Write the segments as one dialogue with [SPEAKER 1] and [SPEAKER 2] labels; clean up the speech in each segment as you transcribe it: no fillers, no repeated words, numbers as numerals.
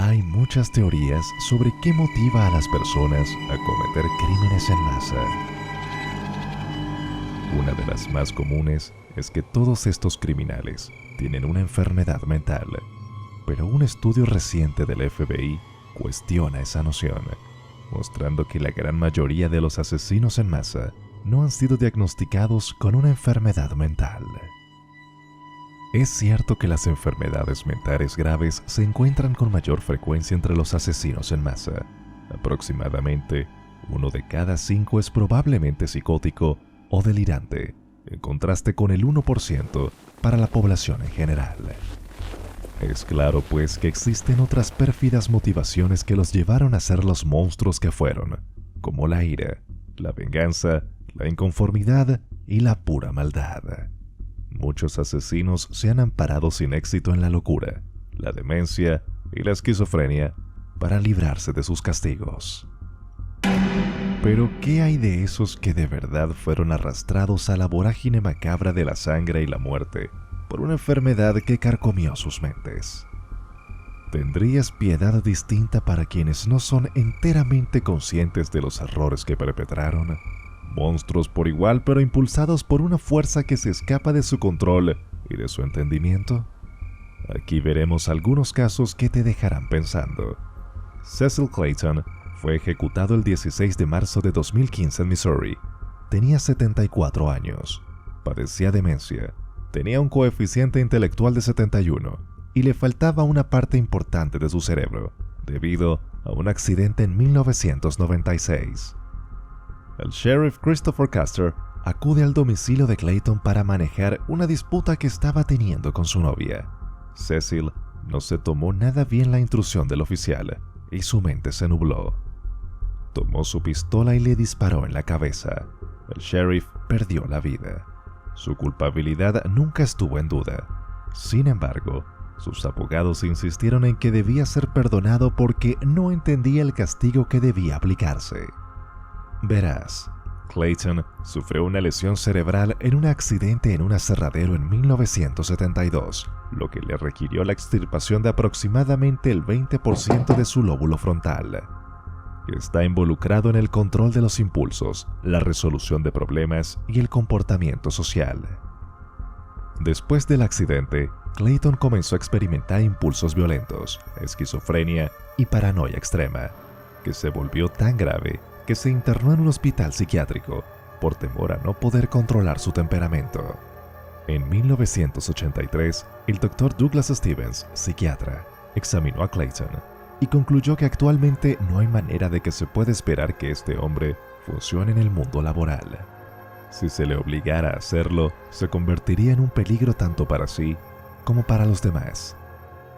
[SPEAKER 1] Hay muchas teorías sobre qué motiva a las personas a cometer crímenes en masa. Una de las más comunes es que todos estos criminales tienen una enfermedad mental, pero un estudio reciente del FBI cuestiona esa noción, mostrando que la gran mayoría de los asesinos en masa no han sido diagnosticados con una enfermedad mental. Es cierto que las enfermedades mentales graves se encuentran con mayor frecuencia entre los asesinos en masa. Aproximadamente 1 de cada 5 es probablemente psicótico o delirante, en contraste con el 1% para la población en general. Es claro, pues, que existen otras pérfidas motivaciones que los llevaron a ser los monstruos que fueron, como la ira, la venganza, la inconformidad y la pura maldad. Muchos asesinos se han amparado sin éxito en la locura, la demencia y la esquizofrenia para librarse de sus castigos. Pero, ¿qué hay de esos que de verdad fueron arrastrados a la vorágine macabra de la sangre y la muerte por una enfermedad que carcomió sus mentes? ¿Tendrías piedad distinta para quienes no son enteramente conscientes de los errores que perpetraron? Monstruos por igual, pero impulsados por una fuerza que se escapa de su control y de su entendimiento. Aquí veremos algunos casos que te dejarán pensando. Cecil Clayton fue ejecutado el 16 de marzo de 2015 en Missouri. Tenía 74 años, padecía demencia, tenía un coeficiente intelectual de 71 y le faltaba una parte importante de su cerebro, debido a un accidente en 1996. El sheriff Christopher Custer acude al domicilio de Clayton para manejar una disputa que estaba teniendo con su novia. Cecil no se tomó nada bien la intrusión del oficial y su mente se nubló. Tomó su pistola y le disparó en la cabeza. El sheriff perdió la vida. Su culpabilidad nunca estuvo en duda. Sin embargo, sus abogados insistieron en que debía ser perdonado porque no entendía el castigo que debía aplicarse. Verás, Clayton sufrió una lesión cerebral en un accidente en un aserradero en 1972, lo que le requirió la extirpación de aproximadamente el 20% de su lóbulo frontal. Está involucrado en el control de los impulsos, la resolución de problemas y el comportamiento social. Después del accidente, Clayton comenzó a experimentar impulsos violentos, esquizofrenia y paranoia extrema, que se volvió tan grave que se internó en un hospital psiquiátrico por temor a no poder controlar su temperamento. En 1983, el Dr. Douglas Stevens, psiquiatra, examinó a Clayton y concluyó que actualmente no hay manera de que se pueda esperar que este hombre funcione en el mundo laboral. Si se le obligara a hacerlo, se convertiría en un peligro tanto para sí como para los demás.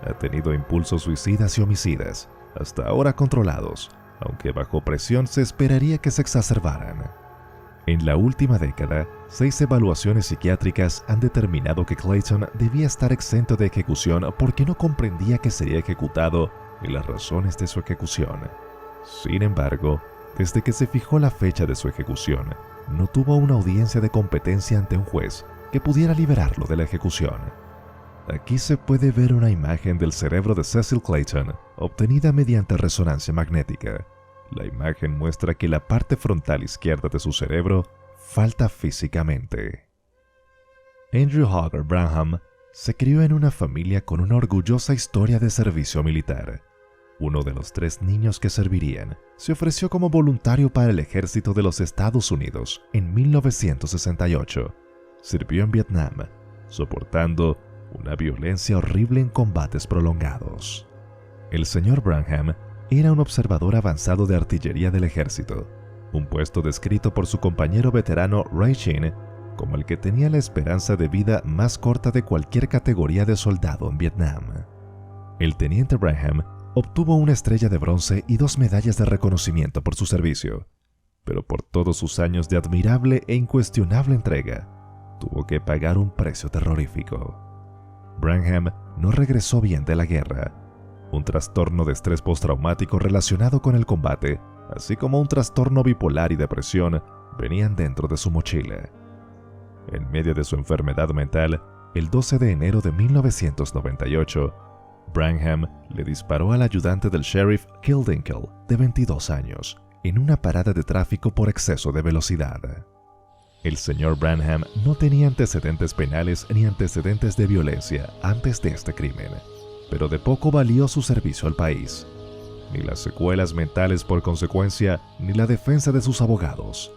[SPEAKER 1] Ha tenido impulsos suicidas y homicidas, hasta ahora controlados, aunque bajo presión se esperaría que se exacerbaran. En la última década, 6 evaluaciones psiquiátricas han determinado que Clayton debía estar exento de ejecución porque no comprendía que sería ejecutado y las razones de su ejecución. Sin embargo, desde que se fijó la fecha de su ejecución, no tuvo una audiencia de competencia ante un juez que pudiera liberarlo de la ejecución. Aquí se puede ver una imagen del cerebro de Cecil Clayton, obtenida mediante resonancia magnética. La imagen muestra que la parte frontal izquierda de su cerebro falta físicamente. Andrew Hogger Branham se crió en una familia con una orgullosa historia de servicio militar. Uno de los 3 niños que servirían se ofreció como voluntario para el ejército de los Estados Unidos en 1968. Sirvió en Vietnam, soportando una violencia horrible en combates prolongados. El señor Branham era un observador avanzado de artillería del ejército, un puesto descrito por su compañero veterano Ray Sheen como el que tenía la esperanza de vida más corta de cualquier categoría de soldado en Vietnam. El teniente Branham obtuvo una estrella de bronce y 2 medallas de reconocimiento por su servicio, pero por todos sus años de admirable e incuestionable entrega, tuvo que pagar un precio terrorífico. Branham no regresó bien de la guerra. Un trastorno de estrés postraumático relacionado con el combate, así como un trastorno bipolar y depresión, venían dentro de su mochila. En medio de su enfermedad mental, el 12 de enero de 1998, Branham le disparó al ayudante del sheriff Kildinkle, de 22 años, en una parada de tráfico por exceso de velocidad. El señor Branham no tenía antecedentes penales ni antecedentes de violencia antes de este crimen, pero de poco valió su servicio al país. Ni las secuelas mentales por consecuencia, ni la defensa de sus abogados.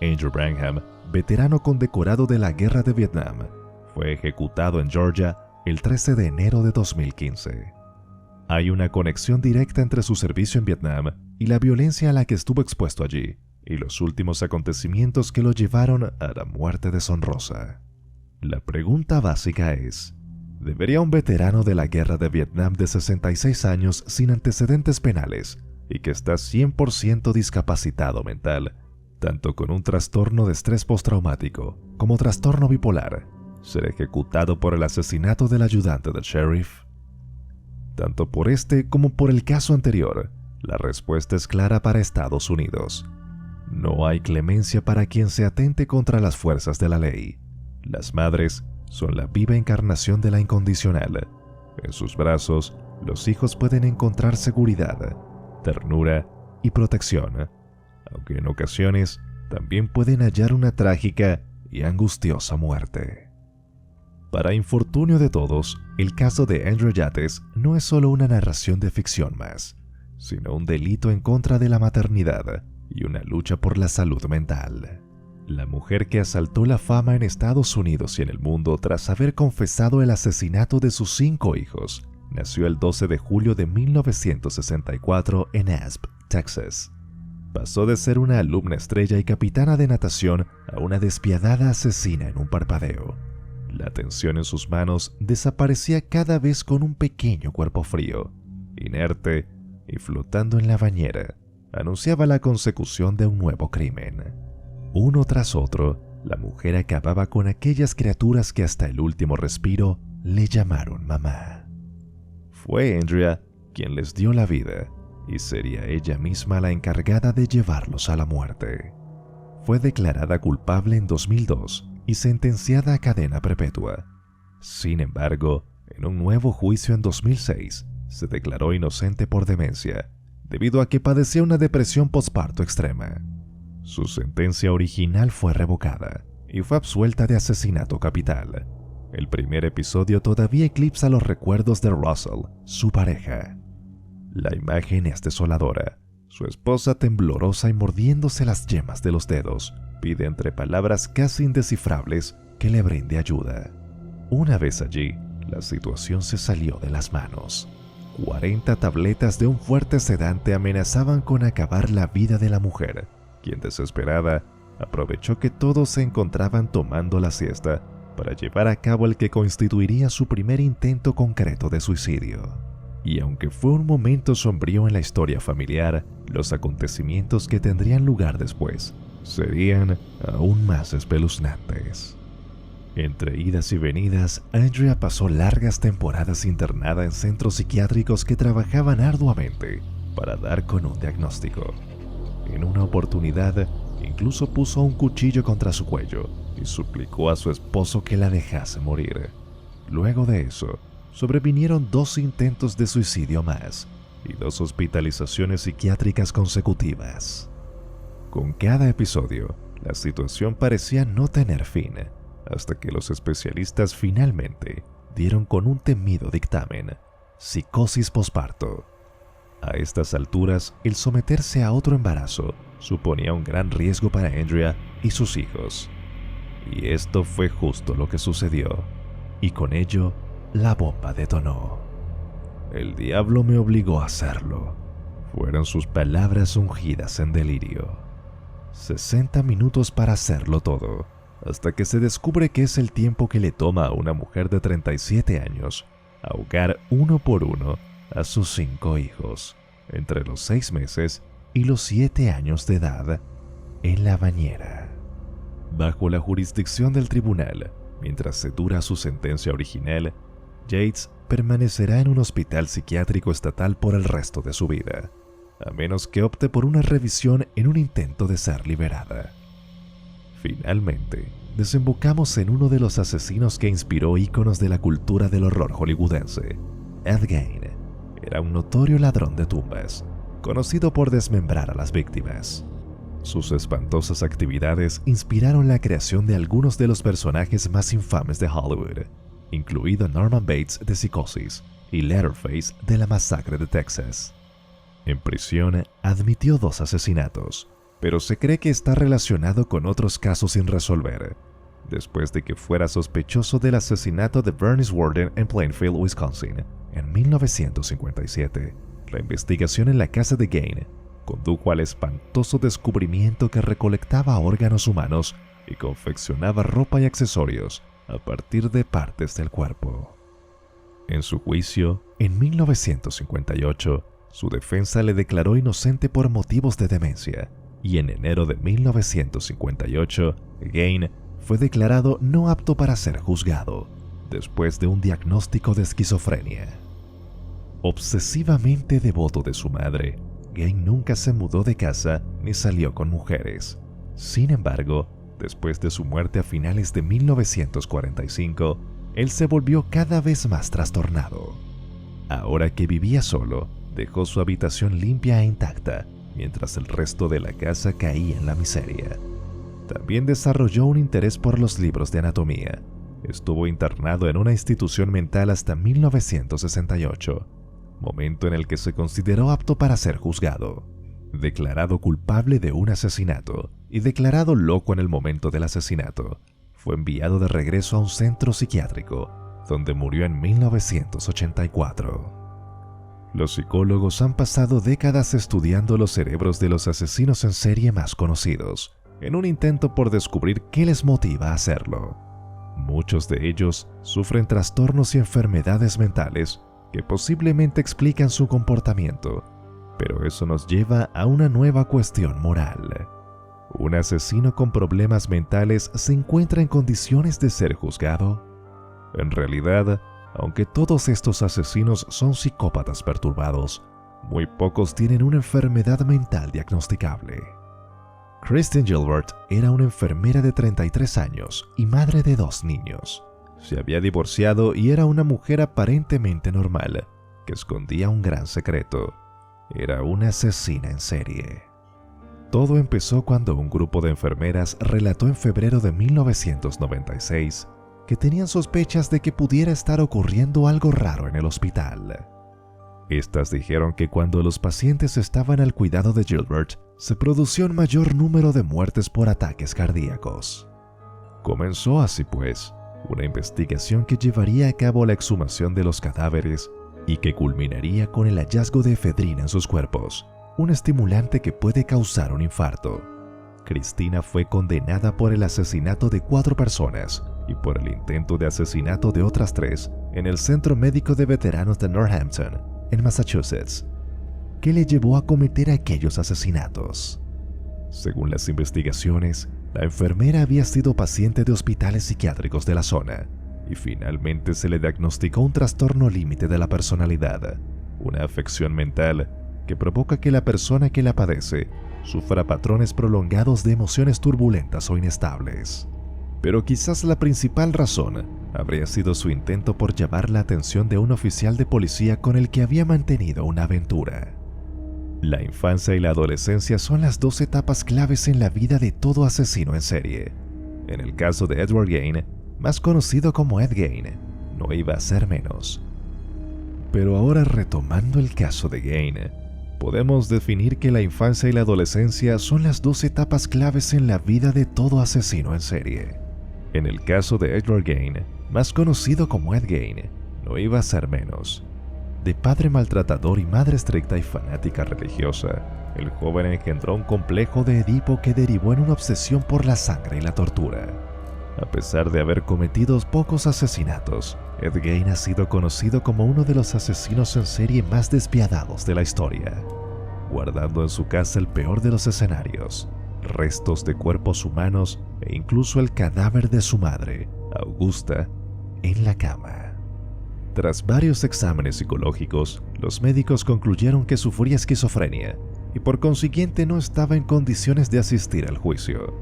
[SPEAKER 1] Andrew Branham, veterano condecorado de la Guerra de Vietnam, fue ejecutado en Georgia el 13 de enero de 2015. Hay una conexión directa entre su servicio en Vietnam y la violencia a la que estuvo expuesto allí, y los últimos acontecimientos que lo llevaron a la muerte deshonrosa. La pregunta básica es: ¿debería un veterano de la Guerra de Vietnam de 66 años sin antecedentes penales y que está 100% discapacitado mental, tanto con un trastorno de estrés postraumático como trastorno bipolar, ser ejecutado por el asesinato del ayudante del sheriff? Tanto por este como por el caso anterior, la respuesta es clara para Estados Unidos. No hay clemencia para quien se atente contra las fuerzas de la ley. Las madres son la viva encarnación de la incondicional. En sus brazos, los hijos pueden encontrar seguridad, ternura y protección, aunque en ocasiones también pueden hallar una trágica y angustiosa muerte. Para infortunio de todos, el caso de Andrew Yates no es solo una narración de ficción más, sino un delito en contra de la maternidad y una lucha por la salud mental. La mujer que asaltó la fama en Estados Unidos y en el mundo tras haber confesado el asesinato de sus 5 hijos, nació el 12 de julio de 1964 en Asp, Texas. Pasó de ser una alumna estrella y capitana de natación a una despiadada asesina en un parpadeo. La tensión en sus manos desaparecía cada vez con un pequeño cuerpo frío, inerte y flotando en la bañera. Anunciaba la consecución de un nuevo crimen. Uno tras otro, la mujer acababa con aquellas criaturas que hasta el último respiro le llamaron mamá. Fue Andrea quien les dio la vida, y sería ella misma la encargada de llevarlos a la muerte. Fue declarada culpable en 2002 y sentenciada a cadena perpetua. Sin embargo, en un nuevo juicio en 2006, se declaró inocente por demencia, debido a que padecía una depresión posparto extrema. Su sentencia original fue revocada y fue absuelta de asesinato capital. El primer episodio todavía eclipsa los recuerdos de Russell, su pareja. La imagen es desoladora. Su esposa, temblorosa y mordiéndose las yemas de los dedos, pide entre palabras casi indescifrables que le brinde ayuda. Una vez allí, la situación se salió de las manos. 40 tabletas de un fuerte sedante amenazaban con acabar la vida de la mujer, quien desesperada aprovechó que todos se encontraban tomando la siesta para llevar a cabo el que constituiría su primer intento concreto de suicidio. Y aunque fue un momento sombrío en la historia familiar, los acontecimientos que tendrían lugar después serían aún más espeluznantes. Entre idas y venidas, Andrea pasó largas temporadas internada en centros psiquiátricos que trabajaban arduamente para dar con un diagnóstico. En una oportunidad, incluso puso un cuchillo contra su cuello y suplicó a su esposo que la dejase morir. Luego de eso, sobrevinieron 2 intentos de suicidio más y 2 hospitalizaciones psiquiátricas consecutivas. Con cada episodio, la situación parecía no tener fin, hasta que los especialistas finalmente dieron con un temido dictamen: psicosis posparto. A estas alturas, el someterse a otro embarazo suponía un gran riesgo para Andrea y sus hijos. Y esto fue justo lo que sucedió, y con ello, la bomba detonó. El diablo me obligó a hacerlo, fueron sus palabras ungidas en delirio. 60 minutos para hacerlo todo, hasta que se descubre que es el tiempo que le toma a una mujer de 37 años ahogar uno por uno a sus 5 hijos, entre los 6 meses y los 7 años de edad, en la bañera. Bajo la jurisdicción del tribunal, mientras se dura su sentencia original, Yates permanecerá en un hospital psiquiátrico estatal por el resto de su vida, a menos que opte por una revisión en un intento de ser liberada. Finalmente, desembocamos en uno de los asesinos que inspiró íconos de la cultura del horror hollywoodense, Ed Gein era un notorio ladrón de tumbas, conocido por desmembrar a las víctimas. Sus espantosas actividades inspiraron la creación de algunos de los personajes más infames de Hollywood, incluido Norman Bates de Psicosis y Leatherface de la masacre de Texas. En prisión admitió 2 asesinatos, pero se cree que está relacionado con otros casos sin resolver, después de que fuera sospechoso del asesinato de Bernice Worden en Plainfield, Wisconsin, en 1957. La investigación en la casa de Gein condujo al espantoso descubrimiento que recolectaba órganos humanos y confeccionaba ropa y accesorios a partir de partes del cuerpo. En su juicio, en 1958, su defensa le declaró inocente por motivos de demencia, y en enero de 1958, Gein fue declarado no apto para ser juzgado, después de un diagnóstico de esquizofrenia. Obsesivamente devoto de su madre, Gein nunca se mudó de casa ni salió con mujeres. Sin embargo, después de su muerte a finales de 1945, él se volvió cada vez más trastornado. Ahora que vivía solo, dejó su habitación limpia e intacta, mientras el resto de la casa caía en la miseria. También desarrolló un interés por los libros de anatomía. Estuvo internado en una institución mental hasta 1968, momento en el que se consideró apto para ser juzgado. Declarado culpable de un asesinato y declarado loco en el momento del asesinato, fue enviado de regreso a un centro psiquiátrico, donde murió en 1984. Los psicólogos han pasado décadas estudiando los cerebros de los asesinos en serie más conocidos, en un intento por descubrir qué les motiva a hacerlo. Muchos de ellos sufren trastornos y enfermedades mentales que posiblemente explican su comportamiento, pero eso nos lleva a una nueva cuestión moral. ¿Un asesino con problemas mentales se encuentra en condiciones de ser juzgado? En realidad, aunque todos estos asesinos son psicópatas perturbados, muy pocos tienen una enfermedad mental diagnosticable. Kristen Gilbert era una enfermera de 33 años y madre de 2 niños. Se había divorciado y era una mujer aparentemente normal, que escondía un gran secreto. Era una asesina en serie. Todo empezó cuando un grupo de enfermeras relató en febrero de 1996 que tenían sospechas de que pudiera estar ocurriendo algo raro en el hospital. Estas dijeron que cuando los pacientes estaban al cuidado de Gilbert, se produjo un mayor número de muertes por ataques cardíacos. Comenzó así pues, una investigación que llevaría a cabo la exhumación de los cadáveres y que culminaría con el hallazgo de efedrina en sus cuerpos, un estimulante que puede causar un infarto. Cristina fue condenada por el asesinato de 4 personas y por el intento de asesinato de otras 3 en el Centro Médico de Veteranos de Northampton, en Massachusetts. ¿Qué le llevó a cometer aquellos asesinatos? Según las investigaciones, la enfermera había sido paciente de hospitales psiquiátricos de la zona y finalmente se le diagnosticó un trastorno límite de la personalidad, una afección mental que provoca que la persona que la padece sufra patrones prolongados de emociones turbulentas o inestables. Pero quizás la principal razón habría sido su intento por llamar la atención de un oficial de policía con el que había mantenido una aventura. La infancia y la adolescencia son las 2 etapas claves en la vida de todo asesino en serie. En el caso de Edward Gein, más conocido como Ed Gein, no iba a ser menos. Pero ahora, retomando el caso de Gein, podemos definir que la infancia y la adolescencia son las 2 etapas claves en la vida de todo asesino en serie. En el caso de Edward Gein, más conocido como Ed Gein, no iba a ser menos. De padre maltratador y madre estricta y fanática religiosa, el joven engendró un complejo de Edipo que derivó en una obsesión por la sangre y la tortura. A pesar de haber cometido pocos asesinatos, Ed Gein ha sido conocido como uno de los asesinos en serie más despiadados de la historia, guardando en su casa el peor de los escenarios, restos de cuerpos humanos e incluso el cadáver de su madre, Augusta, en la cama. Tras varios exámenes psicológicos, los médicos concluyeron que sufría esquizofrenia y por consiguiente no estaba en condiciones de asistir al juicio.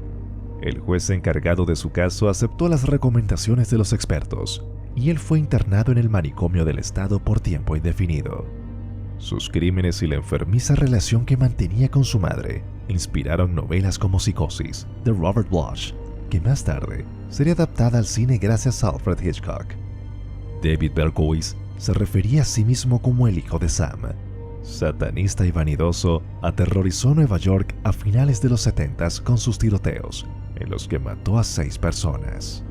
[SPEAKER 1] El juez encargado de su caso aceptó las recomendaciones de los expertos y él fue internado en el manicomio del estado por tiempo indefinido. Sus crímenes y la enfermiza relación que mantenía con su madre inspiraron novelas como Psicosis, de Robert Bloch, que más tarde sería adaptada al cine gracias a Alfred Hitchcock. David Berkowitz se refería a sí mismo como el hijo de Sam. Satanista y vanidoso, aterrorizó Nueva York a finales de los 70s con sus tiroteos, en los que mató a 6 personas.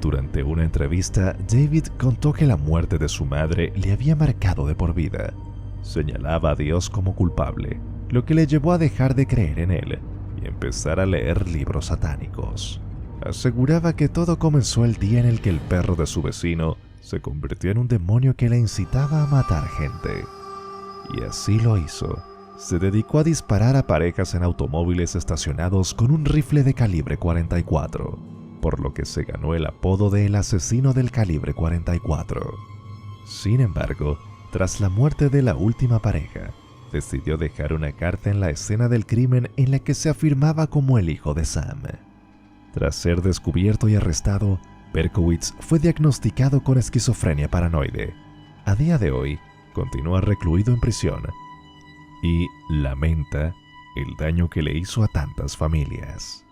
[SPEAKER 1] Durante una entrevista, David contó que la muerte de su madre le había marcado de por vida. Señalaba a Dios como culpable, lo que le llevó a dejar de creer en él y empezar a leer libros satánicos. Aseguraba que todo comenzó el día en el que el perro de su vecino se convirtió en un demonio que le incitaba a matar gente. Y así lo hizo. Se dedicó a disparar a parejas en automóviles estacionados con un rifle de calibre 44, por lo que se ganó el apodo de el asesino del calibre 44. Sin embargo, tras la muerte de la última pareja, decidió dejar una carta en la escena del crimen en la que se afirmaba como el hijo de Sam. Tras ser descubierto y arrestado, Berkowitz fue diagnosticado con esquizofrenia paranoide. A día de hoy, continúa recluido en prisión y lamenta el daño que le hizo a tantas familias.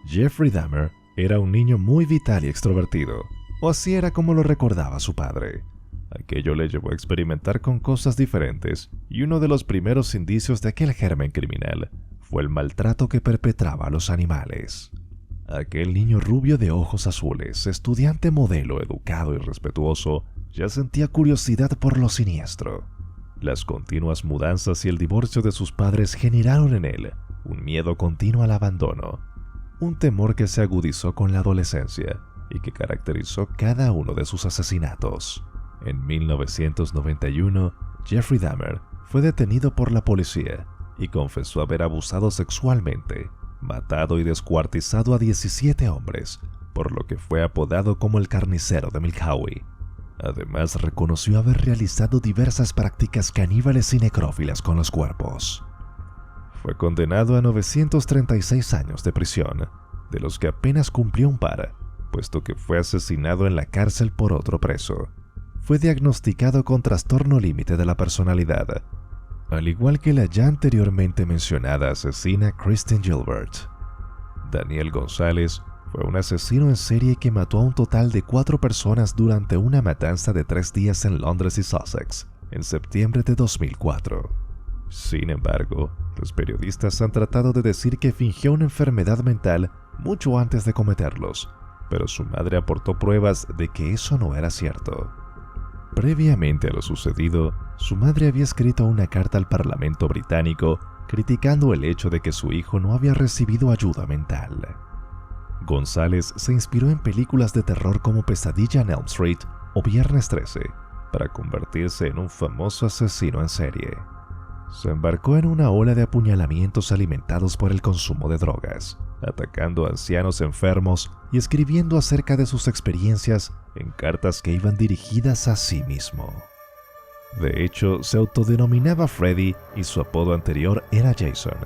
[SPEAKER 1] Jeffrey Dahmer era un niño muy vital y extrovertido, o así era como lo recordaba su padre. Aquello le llevó a experimentar con cosas diferentes, y uno de los primeros indicios de aquel germen criminal fue el maltrato que perpetraba a los animales. Aquel niño rubio de ojos azules, estudiante modelo, educado y respetuoso, ya sentía curiosidad por lo siniestro. Las continuas mudanzas y el divorcio de sus padres generaron en él un miedo continuo al abandono, un temor que se agudizó con la adolescencia y que caracterizó cada uno de sus asesinatos. En 1991, Jeffrey Dahmer fue detenido por la policía y confesó haber abusado sexualmente, matado y descuartizado a 17 hombres, por lo que fue apodado como el carnicero de Milwaukee. Además, reconoció haber realizado diversas prácticas caníbales y necrófilas con los cuerpos. Fue condenado a 936 años de prisión, de los que apenas cumplió un par, puesto que fue asesinado en la cárcel por otro preso. Fue diagnosticado con trastorno límite de la personalidad, al igual que la ya anteriormente mencionada asesina Kristen Gilbert. Daniel González fue un asesino en serie que mató a un total de 4 personas durante una matanza de 3 días en Londres y Sussex, en septiembre de 2004. Sin embargo, los periodistas han tratado de decir que fingió una enfermedad mental mucho antes de cometerlos, pero su madre aportó pruebas de que eso no era cierto. Previamente a lo sucedido, su madre había escrito una carta al Parlamento británico criticando el hecho de que su hijo no había recibido ayuda mental. González se inspiró en películas de terror como Pesadilla en Elm Street o Viernes 13 para convertirse en un famoso asesino en serie. Se embarcó en una ola de apuñalamientos alimentados por el consumo de drogas, atacando a ancianos enfermos y escribiendo acerca de sus experiencias en cartas que iban dirigidas a sí mismo. De hecho, se autodenominaba Freddy y su apodo anterior era Jason.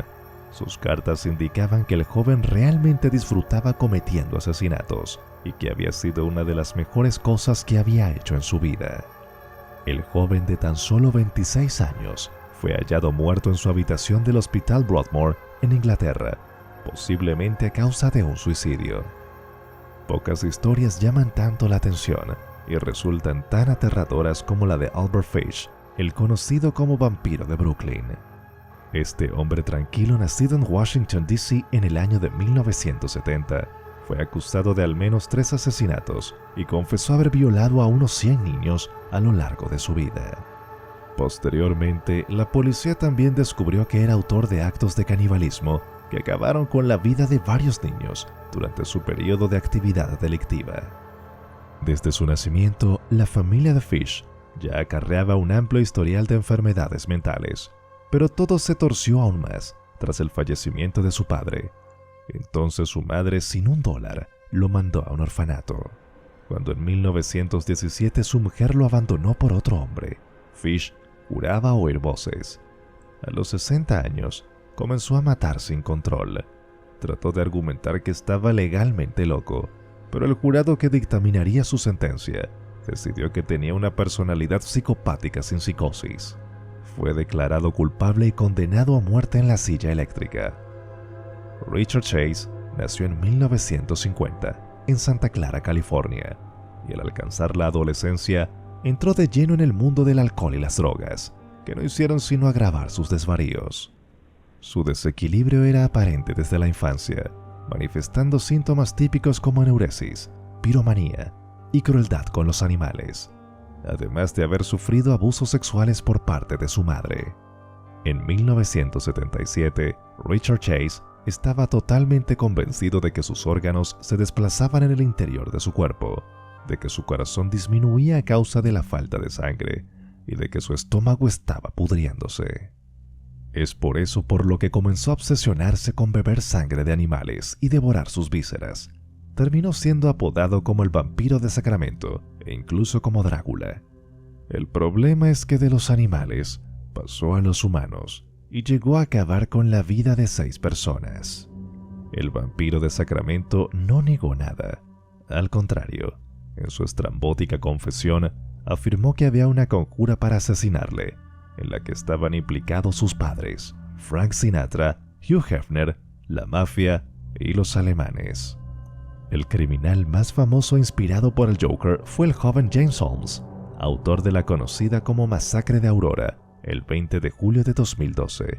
[SPEAKER 1] Sus cartas indicaban que el joven realmente disfrutaba cometiendo asesinatos y que había sido una de las mejores cosas que había hecho en su vida. El joven de tan solo 26 años fue hallado muerto en su habitación del Hospital Broadmoor en Inglaterra, posiblemente a causa de un suicidio. Pocas historias llaman tanto la atención y resultan tan aterradoras como la de Albert Fish, el conocido como vampiro de Brooklyn. Este hombre tranquilo, nacido en Washington, D.C. en el año de 1970, fue acusado de al menos 3 asesinatos y confesó haber violado a unos 100 niños a lo largo de su vida. Posteriormente, la policía también descubrió que era autor de actos de canibalismo que acabaron con la vida de varios niños durante su periodo de actividad delictiva. Desde su nacimiento, la familia de Fish ya acarreaba un amplio historial de enfermedades mentales, pero todo se torció aún más tras el fallecimiento de su padre. Entonces su madre, sin $1, lo mandó a un orfanato. Cuando en 1917 su mujer lo abandonó por otro hombre, Fish juraba oír voces. A los 60 años, comenzó a matar sin control. trató de argumentar que estaba legalmente loco, pero el jurado que dictaminaría su sentencia decidió que tenía una personalidad psicopática sin psicosis. Fue declarado culpable y condenado a muerte en la silla eléctrica. Richard Chase nació en 1950 en Santa Clara, California, y al alcanzar la adolescencia entró de lleno en el mundo del alcohol y las drogas, que no hicieron sino agravar sus desvaríos. Su desequilibrio era aparente desde la infancia, manifestando síntomas típicos como enuresis, piromanía y crueldad con los animales, además de haber sufrido abusos sexuales por parte de su madre. En 1977, Richard Chase estaba totalmente convencido de que sus órganos se desplazaban en el interior de su cuerpo, de que su corazón disminuía a causa de la falta de sangre y de que su estómago estaba pudriéndose. Es por eso por lo que comenzó a obsesionarse con beber sangre de animales y devorar sus vísceras. Terminó siendo apodado como el vampiro de Sacramento e incluso como Drácula. El problema es que de los animales pasó a los humanos y llegó a acabar con la vida de 6 personas. El vampiro de Sacramento no negó nada. Al contrario, en su estrambótica confesión, afirmó que había una conjura para asesinarle, en la que estaban implicados sus padres, Frank Sinatra, Hugh Hefner, la mafia y los alemanes. El criminal más famoso inspirado por el Joker fue el joven James Holmes, autor de la conocida como Masacre de Aurora, el 20 de julio de 2012.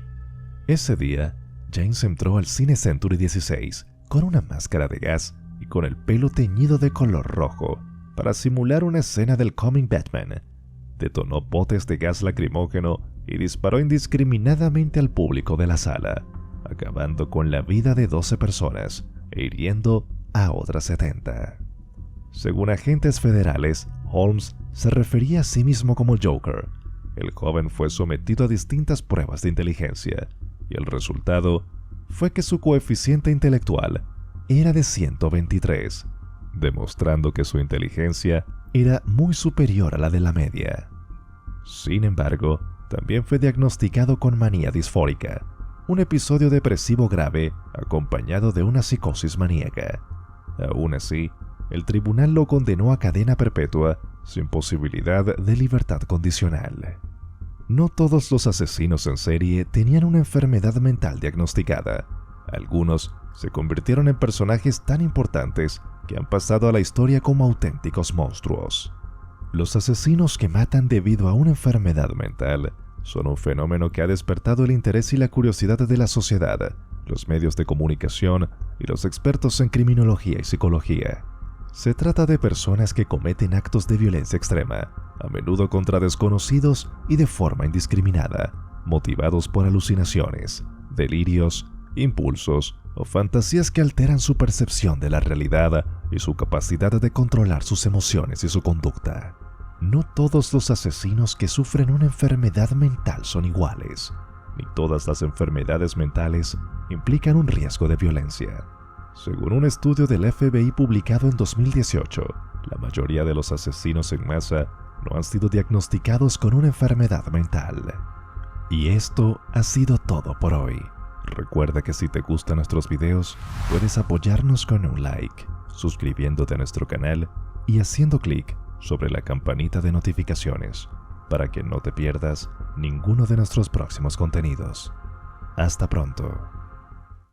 [SPEAKER 1] Ese día, James entró al Cine Century 16 con una máscara de gas y con el pelo teñido de color rojo para simular una escena del cómic Batman. Detonó botes de gas lacrimógeno y disparó indiscriminadamente al público de la sala, acabando con la vida de 12 personas e hiriendo a otras 70. Según agentes federales, Holmes se refería a sí mismo como Joker. El joven fue sometido a distintas pruebas de inteligencia y el resultado fue que su coeficiente intelectual era de 123, demostrando que su inteligencia era muy superior a la de la media. Sin embargo, también fue diagnosticado con manía disfórica, un episodio depresivo grave acompañado de una psicosis maníaca. Aún así, el tribunal lo condenó a cadena perpetua sin posibilidad de libertad condicional. No todos los asesinos en serie tenían una enfermedad mental diagnosticada. Algunos se convirtieron en personajes tan importantes que han pasado a la historia como auténticos monstruos. Los asesinos que matan debido a una enfermedad mental son un fenómeno que ha despertado el interés y la curiosidad de la sociedad, los medios de comunicación y los expertos en criminología y psicología. Se trata de personas que cometen actos de violencia extrema, a menudo contra desconocidos y de forma indiscriminada, motivados por alucinaciones, delirios, impulsos o fantasías que alteran su percepción de la realidad y su capacidad de controlar sus emociones y su conducta. No todos los asesinos que sufren una enfermedad mental son iguales, ni todas las enfermedades mentales implican un riesgo de violencia. Según un estudio del FBI publicado en 2018, la mayoría de los asesinos en masa no han sido diagnosticados con una enfermedad mental. Y esto ha sido todo por hoy. Recuerda que si te gustan nuestros videos, puedes apoyarnos con un like, suscribiéndote a nuestro canal y haciendo clic sobre la campanita de notificaciones para que no te pierdas ninguno de nuestros próximos contenidos. Hasta pronto.